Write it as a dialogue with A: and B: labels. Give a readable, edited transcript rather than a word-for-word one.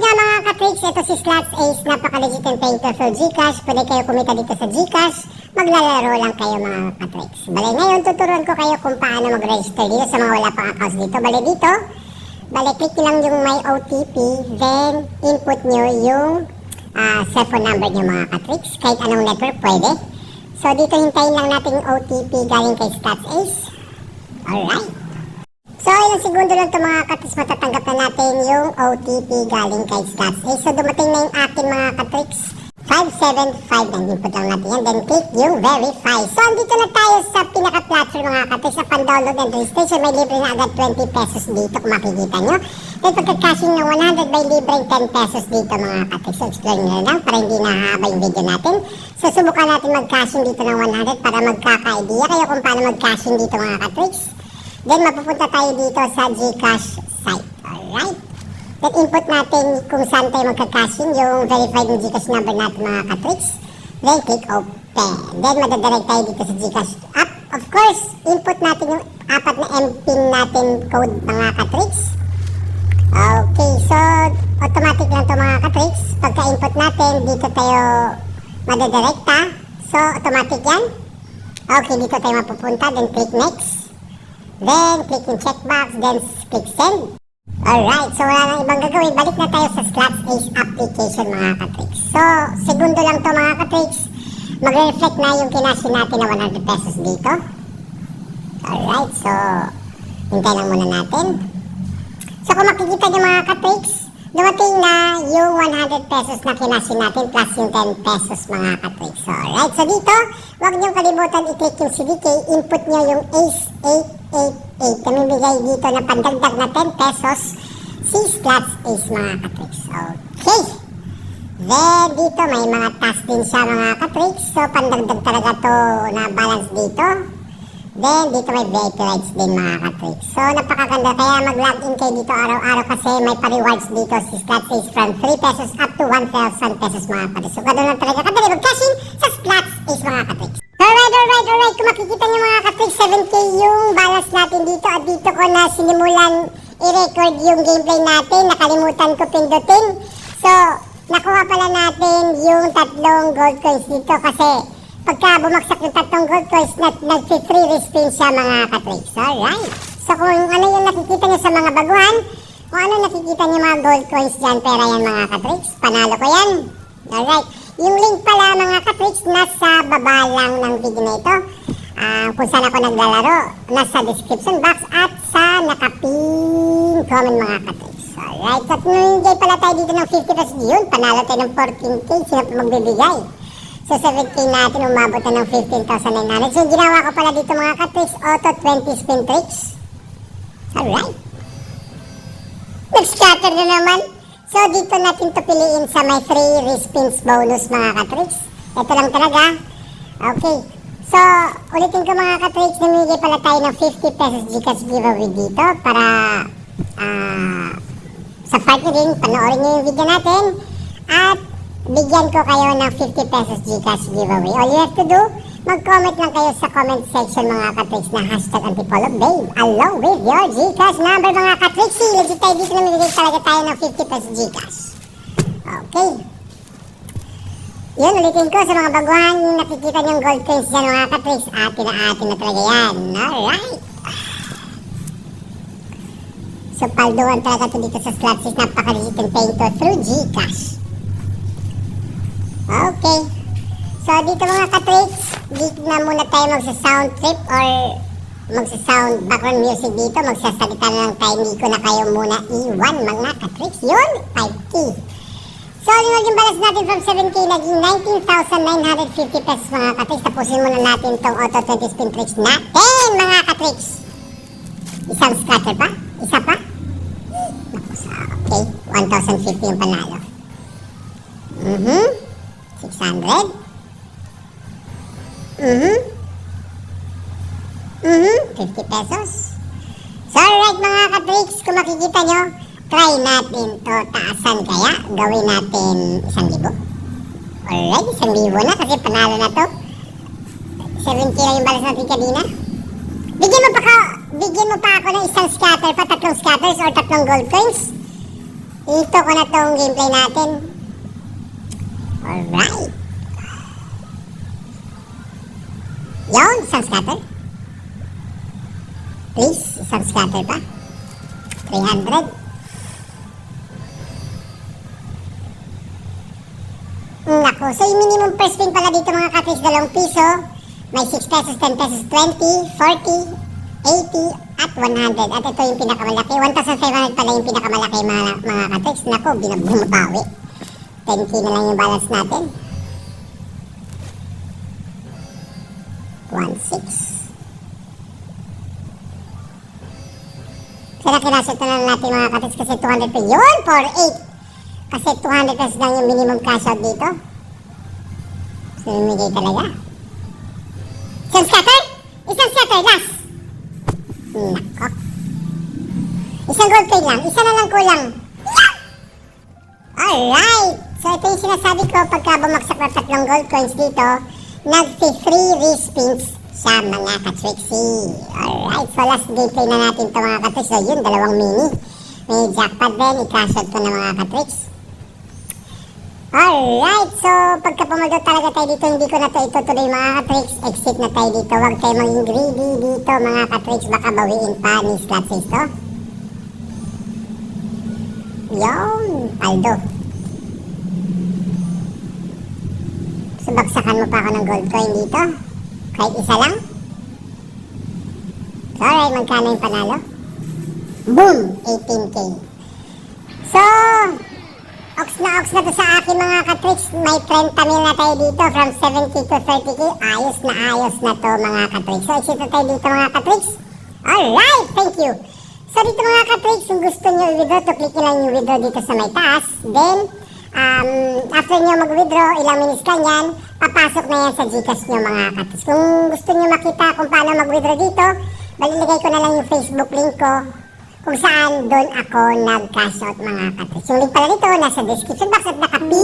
A: nga mga ka-tricks, ito si Slots Ace, napaka-legit and paying to through Gcash. Pwede kayo kumita dito sa Gcash, maglalaro lang kayo mga ka-tricks. Bale ngayon, tuturuan ko kayo kung paano mag-register dito sa mga wala pang accounts dito. Bale click nyo lang yung may OTP, then input nyo yung cellphone number nyo mga ka-tricks. Kahit anong network pwede. So dito hintayin lang natin yung OTP galing kay Slots Ace. Alright. So, ilang segundo lang ito mga ka-tricks, matatanggap na natin yung OTP galing kay Slots Ace. So, dumating na yung akin mga ka-tricks. 575, input lang natin yan. Then, click yung verify. So, andito na tayo sa pinaka-platform mga ka-tricks. Sa pan-download and registration, may libre na agad 20 pesos dito kung makikita nyo. Then, pagka-cashing ng 100, may libreng 10 pesos dito mga ka-tricks. So, explore nyo lang para hindi nahahaba yung video natin. So, subukan natin mag-cashing dito ng 100 para magkaka-idea kayo kung paano mag-cashing dito mga ka-tricks. Then, mapupunta tayo dito sa Gcash site. Alright. Then, input natin kung saan tayo magka-cashing, yung verified ng Gcash number natin mga ka-tricks. Then, click open. Then, madadirect tayo dito sa Gcash app. Of course, input natin yung apat na MPIN natin code mga ka-tricks. Okay, so, automatic lang to mga ka-tricks. Pagka-input natin, dito tayo madadirect. So, automatic yan. Okay, dito tayo mapupunta. Then, click next. Then, click yung checkbox, then click send. Alright, so wala nang ibang gagawin. Balik na tayo sa Slots Ace application mga ka-tricks. So, segundo lang to mga ka-tricks. Magre-reflect na yung kinashin natin na 100 pesos dito. Alright, so, hintay lang muna natin. So, kung makikita nyo mga ka-tricks, dumating na yung 100 pesos na kinashin natin plus yung 10 pesos mga ka-tricks. So, alright, so dito, huwag nyo kalimutan i-click yung CDK. Input nyo yung Ace 888. Namimigay dito na pandagdag na 10 pesos si Slots Ace mga ka-tricks. Okay. Then, dito may mga task din siya mga ka-tricks. So, pandagdag talaga to na balance dito. Then, dito may VIP rights din mga ka-tricks. So, napakaganda. Kaya mag-login kayo dito araw-araw kasi may pa-rewards dito si Slots Ace from 3 pesos up to 1,000 pesos mga ka-tricks. So, ganoon lang talaga kadali mag-cashing sa Slots Ace mga ka-tricks. Alright. Kung makikita nyo mga ka-tricks, 7K yung balance natin dito. At dito ko na sinimulan i-record yung gameplay natin. Nakalimutan ko pindutin. So, nakuha pala natin yung 3 gold coins dito kasi pagka bumagsak yung 3 gold coins, nag-free respin siya mga ka-tricks. Alright. So, kung ano yung nakikita nyo sa mga baguhan, kung ano nakikita nyo mga gold coins dyan, pera yan mga ka-tricks, panalo ko yan. Alright. Yung link pala mga ka-tricks, nasa baba lang ng video na ito. Kung saan ako naglalaro, nasa description box at sa nakapin comment mga ka-tricks. Alright, so nunigay pala tayo dito ng 50 pesos yun. Panalo tayo ng 14K, sino pa magbibigay? So 7K natin, umabot na ng 15,900. So yung ginawa ko pala dito mga ka-tricks, auto 20 spin tricks. Alright. Nag-scatter na naman. So, dito natin to piliin sa may free respins bonus mga ka-tricks. Ito lang talaga. Okay. So, ulitin ko mga ka-tricks, namigay pala tayo ng 50 pesos Gcash giveaway dito para sa party ring, panoorin nyo yung video natin at bigyan ko kayo ng 50 pesos Gcash giveaway. All you have to do, mag-comment lang kayo sa comment section mga ka-tricks na hashtag antipolobabe along with your Gcash number mga ka-tricks. Legit tayo dito na mamigay talaga tayo ng 50 pesos Gcash. Okay. Yun, ulitin ko sa mga baguhan yung nakikita niyong gold coins dyan mga ka-tricks. Atin na talaga yan. Alright. So, palduan talaga ito dito sa Slots Ace. Napaka-legit and paying to through Gcash. Okay. So, dito mga ka-tricks, dito na muna tayo magsa-sound trip or magsa-sound background music dito. Magsasalita na lang tayo. Hindi ko na kayo muna iwan mga ka-tricks. Yun, 5K. So, yung balance natin from 7K naging 19,950 pesos mga ka-tricks. Tapusin muna natin itong auto 20 spin tricks natin mga ka-tricks. Isang scatter pa? Isa pa? Okay, 1,050 yung panalo. 600. 50 pesos. So, alright mga ka-tricks, kung makikita nyo, try natin to taasan kaya. Gawin natin 1,000. Alright, 1,000 na kasi panalo na to. 7K lang yung balas natin kanina. Bigyan mo pa ako ng isang scatter pa, 3 scatters or 3 gold coins. Ito ko na tong gameplay natin. Alright. Yun, isang scatter. Please, isang scatter pa. 300. Naku, so yung minimum per spin pala dito mga katrix, 2 piso. May 6 pesos, 10 pesos, 20, 40, 80, at 100. At ito yung pinakamalaki. 1,500 pala yung pinakamalaki mga katrix. Naku, binabumabawi. 10k na lang yung balance natin. 1,600. Kaya kinasot na lang natin mga katrix kasi 200 pesos. Yun, 4,800. Kasi 200 pesos lang yung minimum cash out dito. So, lumigay talaga. Isang scatter? Isang scatter, last. Nako. Isang gold coin lang. Isa na lang kulang. Yeah! Alright. So, ito yung sinasabi ko pagka bumagsak na 3 gold coins dito, nag-free respins sa mga katrixie. Alright. So, last gameplay na natin ito mga katrix. So, yun, 2 mini. May jackpot din. I-cash out ko na mga katrix. Alright, so pagka pumaldo talaga tayo dito, hindi ko na ito itutuloy mga katrix. Exit na tayo dito. Huwag tayo maging greedy dito mga katrix. Baka bawiin pa ni slot 6 to. Yun, paldo. So bagsakan mo pa ako ng gold coin dito. Kahit isa lang. So alright, magkano yung panalo? Boom! 18k. So, ox na to sa akin mga katrix. May 30 mil na tayo dito from 7k to 30k. Ayos na to mga katrix. So exit na tayo dito mga katrix. Alright, thank you. So dito mga katrix, kung gusto nyo i-withdraw, to click lang yung withdraw dito sa may taas. Then, after nyo mag-withdraw, ilang minutes lang yan, papasok na yan sa Gcash nyo mga katrix. Kung gusto nyo makita kung paano mag-withdraw dito, baliligay ko na lang yung Facebook link ko kung saan doon ako nag-cash out mga katrix. Yung link pala dito nasa description box at naka-pin